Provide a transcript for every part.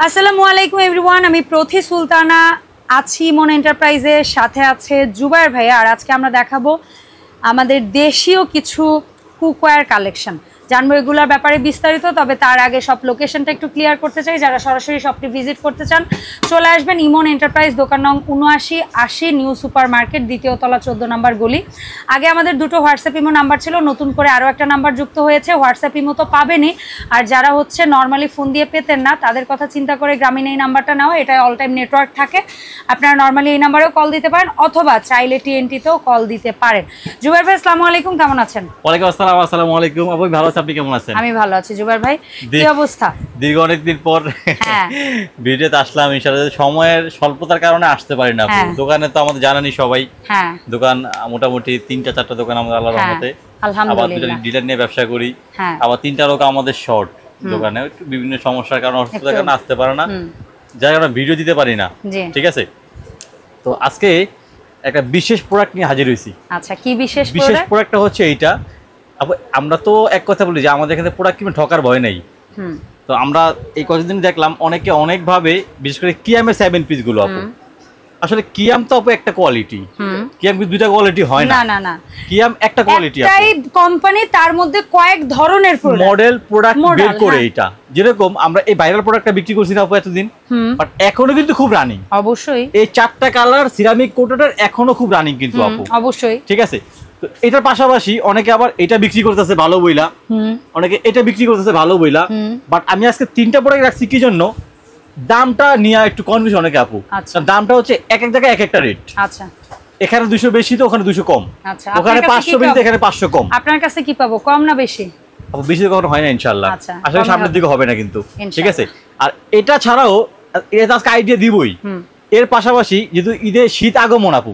আসসালামু আলাইকুম এভরিওয়ান, আমি প্রথি সুলতানা আছি ইমন এন্টারপ্রাইজের সাথে আছে জুবায়ের ভাইয়া। আর আজকে আমরা দেখাবো আমাদের দেশীয় কিছু কুকওয়্যার কালেকশন, জানবো এগুলোর ব্যাপারে বিস্তারিত। তবে তার আগে সব লোকেশনটা একটু ক্লিয়ার করতে চাই। যারা সরাসরি শপটি ভিজিট করতে চান চলে আসবেন ইমন এন্টারপ্রাইজ, দোকান নং 7980 নিউ সুপার মার্কেট, দ্বিতীয় তলা 14 নম্বর গলি। আগে আমাদের দুটো হোয়াটসঅ্যাপ ইমো নাম্বার ছিল, নতুন করে আরও একটা নাম্বার যুক্ত হয়েছে। হোয়াটসঅ্যাপ ইমো তো পাবেনই, আর যারা হচ্ছে নর্মালি ফোন দিয়ে পেতেন না তাদের কথা চিন্তা করে গ্রামীণ এই নাম্বারটা নেওয়া, এটা অল টাইম নেটওয়ার্ক থাকে। আপনারা নর্মালি এই নাম্বারেও কল দিতে পারেন অথবা চাইলে টিএনটিতেও কল দিতে পারেন। জুবায়ের ভাই আসসালামু আলাইকুম, কেমন আছেন? ওয়ালাইকুম আসসালাম। আসসালামু আলাইকুম আপু, ভালো আছেন? আপনি কেমন আছেন? আমি ভালো আছি। জুবায়ের ভাই কি অবস্থা? দীর্ঘ অনেকদিন পর ভিডিওতে আসলাম। ইনশাআল্লাহ সময়ের স্বল্পতার কারণে আসতে পারি না আপু। দোকানে তো আমাদের জানেনই সবাই, দোকান মোটামুটি 3-4টা দোকান আমাদের আল্লাহর রহমতে, আবার ডিলার নিয়ে ব্যবসা করি। আবার 3টা লোক আমাদের শর্ট দোকানে, বিভিন্ন সমস্যার কারণে অসুবিধার কারণে আসতে পারে না, যার কারণে ভিডিও দিতে পারি না। ঠিক আছে, তো আজকে একটা বিশেষ প্রোডাক্ট নিয়ে হাজির হয়েছি। আচ্ছা, কি বিশেষ প্রোডাক্টটা হচ্ছে এইটা। আমরা তো এক কথা বলি যে আমাদের এখানে প্রোডাক্ট কিনে ঠকার ভয় নেই। তো আমরা এই কতদিন দেখলাম অনেকে অনেকভাবে, বিশেষ করে কিয়ামের 7 পিস গুলো আপু, আসলে কিয়াম তো আপু একটা কোয়ালিটি, কিয়াম কি দুইটা কোয়ালিটি হয় না। না না, কিয়াম একটা কোয়ালিটি, একটাই কোম্পানি, তার মধ্যে কয়েক ধরনের মডেল প্রোডাক্ট বের করে। এটা যেরকম আমরা এই ভাইরাল প্রোডাক্টটা বিক্রি করছি না আপু এতদিন, বাট এখনো কিন্তু খুব রানিং। অবশ্যই এই 4টা কালার সিরামিক কোটের এখনো খুব রানিং কিন্তু আপু। অবশ্যই, ঠিক আছে। তো এটার পাশাপাশি অনেকে আবার এটা বিক্রি করতেছে ভালো বইলা, অনেকে এটা বিক্রি করতেছে ভালো বইলা। বাট আমি আজকে 3টা প্রোডাক্ট রাখছি কি জন্য, দামটা নিয়ে একটু কনফিউশন অনেকে আপু। দামটা হচ্ছে এক এক জায়গায় এক একটা রেট। আচ্ছা, এখানে 200 বেশি তো ওখানে 200 কম। আচ্ছা, ওখানে 500 বেশি তো এখানে 500 কম। আপনার কাছে কি পাবো, কম না বেশি? আপু বেশি তো কখনো হয় না ইনশাআল্লাহ, আসলে সামনের দিকে হবে না কিন্তু। ঠিক আছে, আর এটা ছাড়াও এটা আজকে আইডিয়া দিবই। এর পাশাপাশি যেহেতু ঈদের শীত আগমন আপু,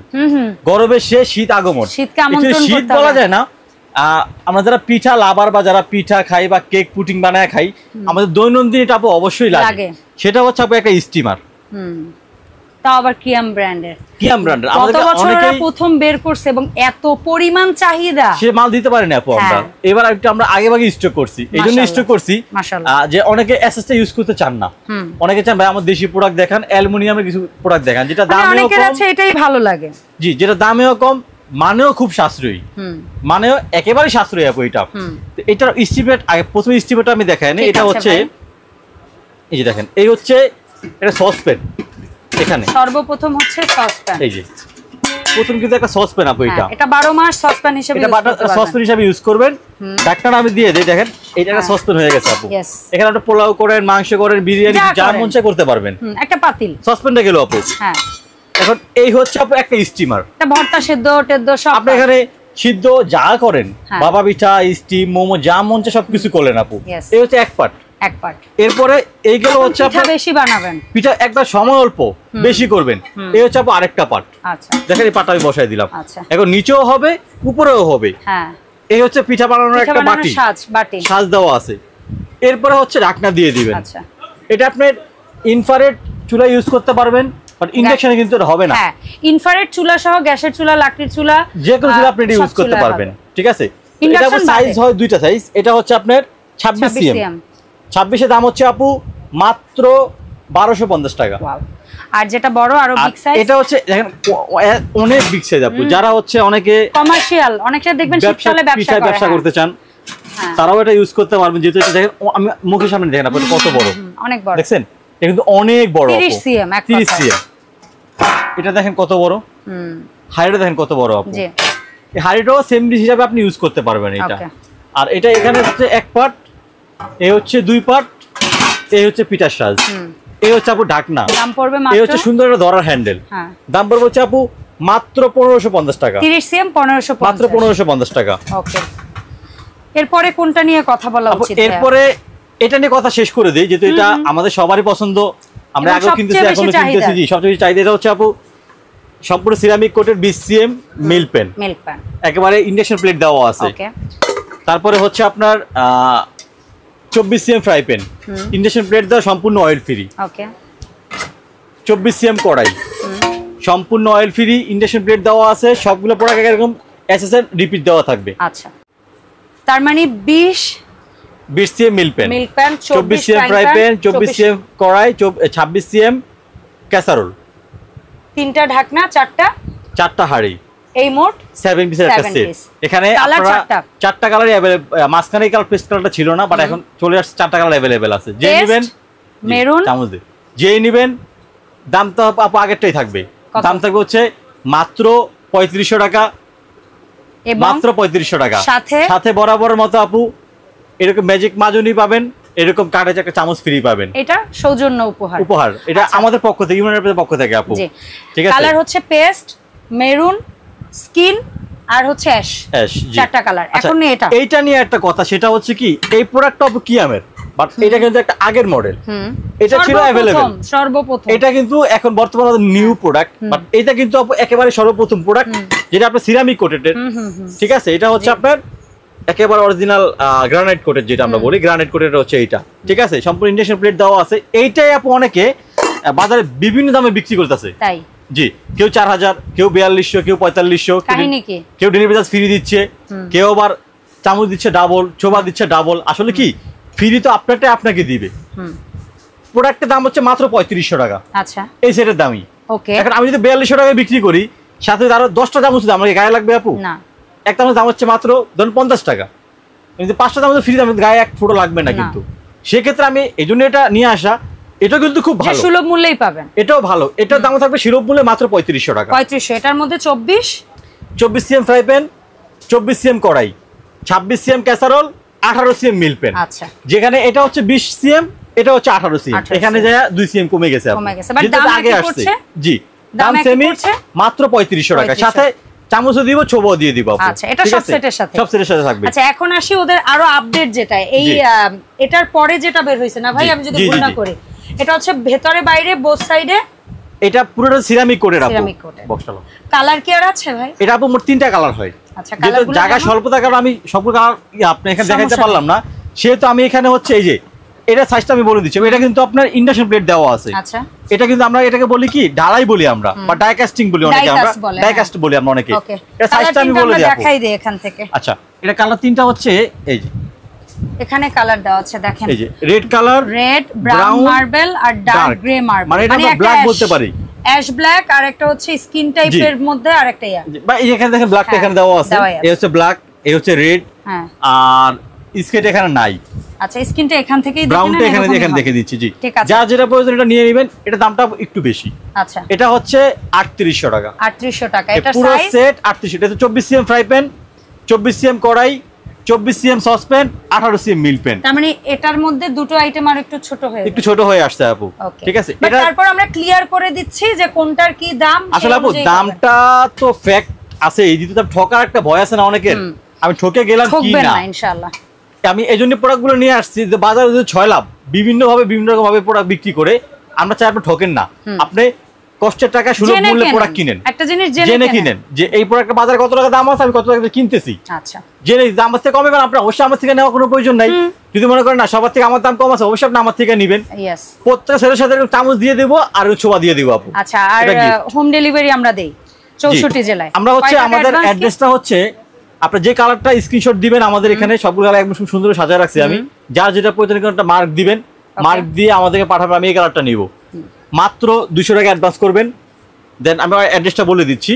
গরমের শেষ শীত আগমন, শীত বলা যায় না, আমরা যারা পিঠা লাভার বা যারা পিঠা খাই বা কেক পুটিং বানায় খাই, আমাদের দৈনন্দিন এটা আপু অবশ্যই লাগে। সেটা হচ্ছে আপু একটা স্টিমার, তাও আবার কিয়াম ব্র্যান্ডের। কিয়াম ব্র্যান্ডের আমাদের অনেকেই প্রথম বের করছে এবং এত পরিমাণ চাহিদা, সে মাল দিতে পারে না আপু। এবার একটু আমরা আগেভাগে স্টক করছি, এইজন্য স্টক করছি যে অনেকে এসএসটা ইউজ করতে চান না, অনেকে চান ভাই আমার দেশি প্রোডাক্ট দেখান, অ্যালুমিনিয়ামের কিছু প্রোডাক্ট দেখান যেটা দামেও কম। আছে এটাই ভালো লাগে, জি, যেটা দামেও কম, মানেও খুব সাশ্রয়ী, মানেও একেবারে সাশ্রয়ী আপু এটা। এটার স্টিমেট আগে প্রথম স্টিমেটটা আমি দেখাই না। এটা হচ্ছে এই যে দেখেন, এই হচ্ছে এটা সসপ্যান। এখানে সর্বপ্রথম হচ্ছে সসপ্যান, এই যে প্রথম কিন্তু একটা সসপ্যান আপু। এটা 12 মাস সসপ্যান হিসেবে ইউজ করতে পারবেন, সসপ্যান হিসেবে ইউজ করবেন। ঢাকনাটা আমি দিয়ে দেই, দেখেন এটা একটা সসপ্যান হয়ে গেছে আপু। এখানে আপনি পোলাও করেন, মাংস করেন, বিরিয়ানি যা মন চায় করতে পারবেন। একটা পাতিল, সসপ্যানটা গেল আপু। হ্যাঁ, এখন এই হচ্ছে আপু একটা স্টিমার, এটা ভর্তা সিদ্ধ টেদ্দ সব আপনি এখানে সিদ্ধ যা করেন, বাবা পিঠা, স্টিম, মোমো যা মন চায় সবকিছু করলেন আপু। এই হচ্ছে এক পার্ট। এরপরে এইগুলো হচ্ছে আপনি বেশি বানাবেন, পিঠা একটা সময় অল্প বেশি করবেন, এই হচ্ছে আপু আরেকটা পার্ট। আচ্ছা, দেখেন এই পার্টটা আমি বসাই দিলাম। এখন নিচেও হবে উপরেও হবে। হ্যাঁ, এই হচ্ছে পিঠা বানানোর একটা বাটি, সাজ দেওয়া আছে। এরপরে হচ্ছে ঢাকনা দিয়ে দিবেন। আচ্ছা, এটা আপনি ইনফ্রারেড চুলা ইউজ করতে পারবেন, বাট ইন্ডাকশনে কিন্তু এটা হবে না। হ্যাঁ, ইনফ্রারেড চুলা সহ গ্যাসের চুলা, লাকড়ির চুলা, যে কোনো চুলা আপনি ইউজ করতে পারবেন। ঠিক আছে, এটা সাইজ হয় দুইটা সাইজ। এটা হচ্ছে আপনার 26 সিএম। 26 এর দাম হচ্ছে আপু মাত্র 1250 টাকা। আর যেটা বড় আরো বিগ সাইজ, এটা হচ্ছে দেখেন অনেক বিগ সাইজ আপু। যারা হচ্ছে অনেকে কমার্শিয়াল, অনেকে দেখবেন শীতকালে ব্যবসা করতে চান, তারাও এটা ইউজ করতে পারবেন। যেহেতু এটা দেখেন আমি মুখের সামনে দেখেন আপু কত বড়, অনেক বড় দেখছেন, এটা কিন্তু অনেক বড়, 30 সিএম। 30 সিএম। এটা দেখেন কত বড়, হাইটটা দেখেন কত বড় আপু। জি, এই হাইটটাও সেম ডিশ হিসাবে আপনি ইউজ করতে পারবেন এটা। আর এটা এখানে হচ্ছে এক পার্ট, এই হচ্ছে 2 পার্ট, এই হচ্ছে পিঠার সাজ, এই হচ্ছে আপু ঢাকনা, দাম পড়বে মাত্র, এই হচ্ছে সুন্দর একটা ধরার হ্যান্ডেল, দাম পড়বে হচ্ছে আপু মাত্র 1550 টাকা। 30 সিএম 1550, মাত্র 1550 টাকা। ওকে, এরপরে কোনটা নিয়ে কথা বলা উচিত? এরপরে এটা নিয়ে কথা শেষ করে দেই, যেহেতু এটা আমাদের সবারই পছন্দ, আমরা আগেও কিনতেছি এখনো কিনতেছি। জি, সবচেয়ে চাহিদা হচ্ছে আপু সম্পূর্ণ সিরামিক কোটের 20 সিএম মিল্ক প্যান, একেবারে ইন্ডাকশন প্লেট দেওয়া আছে। তারপরে হচ্ছে আপনার 24 CM fry pan, induction plate দেওয়া, সম্পূর্ণ অয়েল ফ্রি। ওকে, 24 সিএম কড়াই, সম্পূর্ণ অয়েল ফ্রি, ইন্ডাকশন প্লেট দেওয়া আছে। সবগুলো প্রোডাক্ট এরকম এসএসএল রিপিট দেওয়া থাকবে। আচ্ছা, তার মানে 20 20 cm milk pan, 24 cm fry pan, 24 cm কড়াই, 26 cm ক্যাসারোল, 3টা ঢাকনা, 4টা হাঁড়ি, এই মোট 7 পিসের একটা সেট। এখানে আপনারা 4টা কালারই अवेलेबल, মাঝখানে কালার পেস্ট কালারটা ছিল না, বাট এখন চলে আসছে 4টা কালার अवेलेबल আছে। যে নেবেন মেরুন, চামচ দিয়ে যে নেবেন, দাম তো আপু আগেরটাই থাকবে, দাম থাকবে হচ্ছে মাত্র 3500 টাকা, মাত্র 3500 টাকা। সাথে বরাবরের মতো আপু এরকম ম্যাজিক মাজনি পাবেন, এরকম কাঠের একটা চামচ ফ্রি পাবেন, এটা সৌজন্য উপহার, এটা আমাদের পক্ষ থেকে, ইউনিয়নের পক্ষ থেকে আপু। ঠিক আছে, কালার হচ্ছে পেস্ট, মেরুন, স্কিন আর হচ্ছে অ্যাশ, 4টা কালার। এখন এইটা নিয়ে একটা কথা, সেটা হচ্ছে কি এই প্রোডাক্টটা আপু কিয়ামের, বাট এটা কিন্তু একটা আগের মডেল, এটা ছিল अवेलेबल সর্বপ্রথম, এটা কিন্তু এখন বর্তমানে নিউ প্রোডাক্ট, বাট এটা কিন্তু আপু একেবারে সর্বপ্রথম প্রোডাক্ট, যেটা আপনার সিরামিক কোটেড। ঠিক আছে, এটা হচ্ছে আপনার একেবারে অরিজিনাল গ্রানাইট কোটেড, যেটা আমরা বলি গ্রানাইট কোটেড হচ্ছে এইটা। ঠিক আছে, সম্পূর্ণ ইন্ডাকশন প্লেট দেওয়া আছে। এইটাই আপু অনেকে বাজারে বিভিন্ন দামে বিক্রি করতেছে, তাই জি, কেউ 4000, কেউ 4200, কেউ 4500, কেউ ডেলিভারি চার্জ ফ্রি দিচ্ছে, কেউ আবার চামচ দিচ্ছে ডাবল, ছোবা দিচ্ছে ডাবল। আসলে কি ফ্রি তো আপনারটা আপনাকে দিবে। প্রোডাক্টের দাম হচ্ছে মাত্র 3500 টাকা, আচ্ছা, এই সেটের দামই। এখন আমি যদি 4200 টাকায় বিক্রি করি, সাথে আরো 10টা চামচ দাম আমাকে গায়ে লাগবে আপু না, একটা চামচ দাম হচ্ছে মাত্র ধরুন 50 টাকা, কিন্তু 5টা চামচ ফ্রি দাম, গায়ে এক ফোঁটা লাগবে না। কিন্তু সেক্ষেত্রে আমি এই জন্য এটা নিয়ে আসা, এটা কিন্তু খুব ভালো, সুলভ মূল্যেই পাবেন, এটাও ভালো। এটার দাম থাকবে সুলভ মূল্যে মাত্র 3500 টাকা। 3500, এটার মধ্যে 24 cm ফ্রাই প্যান, 24 cm কড়াই, 26 cm casserole, 18 cm milk pan. আচ্ছা, যেখানে এটা হচ্ছে 20 cm, এটা হচ্ছে 18 cm, এখানে যায় 2 cm কমে গেছে, যেটা আগে আসছে। জি, দাম সেমই, মাত্র 3500 টাকা। সাথে চামচও দিব, ছোবও দিয়ে দিব। আচ্ছা, এটা সব সেটের সাথে থাকবে। আচ্ছা, এখন আসি ওদের আরো আপডেট, যেটা এই এটার পরে যেটা বের হইছে না ভাই, আমি যদি ভুল না করি, এটা হচ্ছে ভেতরে বাইরে বোথ সাইডে, এটা পুরোটা সিরামিক কোটের আপু। বক্সটা কালার কি আর আছে ভাই? এটা আপু মোট 3টা কালার হয়। আচ্ছা, কালারগুলো জায়গা স্বল্পতার কারণে আমি সবগুলো কালার আপনি এখানে দেখাতে পারলাম না, সেহেতু আমি এখানে হচ্ছে এই যে এটা সাইজটা আমি বলে দিচ্ছি। এটা কিন্তু আপনার ইন্ডাকশন প্লেট দেওয়া আছে। আচ্ছা, এটা কিন্তু আমরা এটাকে বলি কি ঢালাই বলি আমরা, বা ডাই কাস্টিং বলি অনেকে, আমরা ডাই কাস্ট বলি আমরা অনেকে। এটা সাইজটা আমি বলে দিই, দেখাই দেই এখান থেকে। আচ্ছা, এটা কালার 3টা হচ্ছে এই যে এখানে কালার দেওয়া আছে, দেখেন এই যে red colour, red, brown marble আর ডার্ক গ্রে মার্বেল, মানে এটা আমরা ব্ল্যাক বলতে পারি, অ্যাশ ব্ল্যাক, আর একটা হচ্ছে স্কিন টাইপের মধ্যে আরেকটা বা এই এখানে দেখেন ব্ল্যাকটা এখানে দেওয়া আছে, এই হচ্ছে ব্ল্যাক, এই হচ্ছে রেড, হ্যাঁ, আর স্কেট এখানে নাই। আচ্ছা, স্কিনটা এখান থেকেই দেখেন, ব্রাউনটা এখানে দেখে দিচ্ছি। জি, যা যেটা প্রয়োজন এটা নিয়ে নেবেন। এটা দামটা একটু বেশি। আচ্ছা, এটা হচ্ছে 3800 টাকা। 3800 টাকা, এটা পুরো সেট 3800। এটা 24 cm ফ্রাই প্যান, 24 cm কড়াই, 24 cm saucepan, 18 cm milk pan. তার মানে এটার মধ্যে দুটো আইটেম আর একটু ছোট হয়ে আসছে আপু। ঠিক আছে, এটা তারপর আমরা ক্লিয়ার করে দিচ্ছি যে কোনটার কি দাম। আসলে আপু দামটা তো ফ্যাক্ট আছে, এই যেটা ঠকার একটা ভয় আছে না অনেকের, আমি ঠকে গেলাম কি না, ইনশাআল্লাহ আমি এইজন্য প্রোডাক্টগুলো নিয়ে আসছি যে বাজারে যদি 6 লাভ বিভিন্ন রকম ভাবে প্রোডাক্ট বিক্রি করে, আমরা চাই আপনি ঠকেন না, আপনি কষ্টের টাকা সুলভ মূল্যে প্রোডাক্ট কিনেন, একটা জিনিস জেনে কিনেন যে এই প্রোডাক্টটা বাজারে কত টাকা দাম আছে, আমি কত টাকা কিনতেছি। আচ্ছা, জেনে দাম থেকে কমে গেল, আপনি অবশ্যই আমার থেকে নেওয়ার কোনো প্রয়োজন নাই। যদি মনে করেন না সবার থেকে আমার দাম কম আছে, অবশ্যই আপনি আমার থেকে নেবেন। প্রত্যেক সেলের সাথে চামচ দিয়ে দেবো আর ছোবা দিয়ে দেবো আপু। আচ্ছা, আর হোম ডেলিভারি আমরা দেই 64 জেলায়। আমরা হচ্ছে আমাদের অ্যাড্রেসটা হচ্ছে, আপনি যে কালারটা স্ক্রিনশট দিবেন, আমাদের এখানে সবগুলো কালার একদম সুন্দর সাজিয়ে রাখছি আমি, যার যেটা প্রয়োজন একটা মার্ক দিবেন, মার্ক দিয়ে আমাদেরকে পাঠাবেন, আমি এই কালারটা নিব। মাত্র 200 টাকা অ্যাডভান্স করবেন, দেন আমি অ্যাড্রেসটা বলে দিচ্ছি।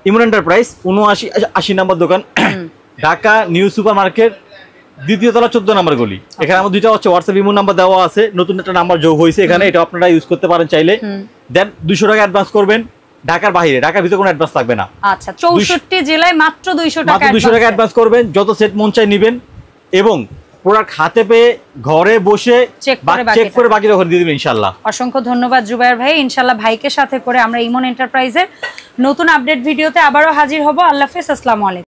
ইমন এন্টারপ্রাইজ 79-80 নম্বর দোকান, ঢাকা নিউ সুপার মার্কেট, দ্বিতীয় তলা 14 নম্বর গলি। এখানে আমার দুইটা হচ্ছে হোয়াটসঅ্যাপ ইমো নাম্বার দেওয়া আছে, নতুন একটা নাম্বার যোগ হয়েছে এখানে, এটা আপনারা ইউজ করতে পারেন চাইলে। দেন 200 টাকা অ্যাডভান্স করবেন, ঢাকার বাইরে, ঢাকার ভিতরে কোনো অ্যাডভান্স লাগবে না। আচ্ছা, 64 জেলায় মাত্র 200 টাকা অ্যাডভান্স করবেন, যত সেট মন চাই নেবেন, এবং প্রোডাক্ট হাতে পেয়ে ঘরে বসে চেক করে বাকি যখন দিয়ে দিবেন ইনশাআল্লাহ। অসংখ্য ধন্যবাদ জুবায়ের ভাই। ইনশাআল্লাহ ভাইকে সাথে করে আমরা ইমন এন্টারপ্রাইজের নতুন আপডেট ভিডিওতে আবারও হাজির হব। আল্লাহ হাফেজ, আসসালামু আলাইকুম।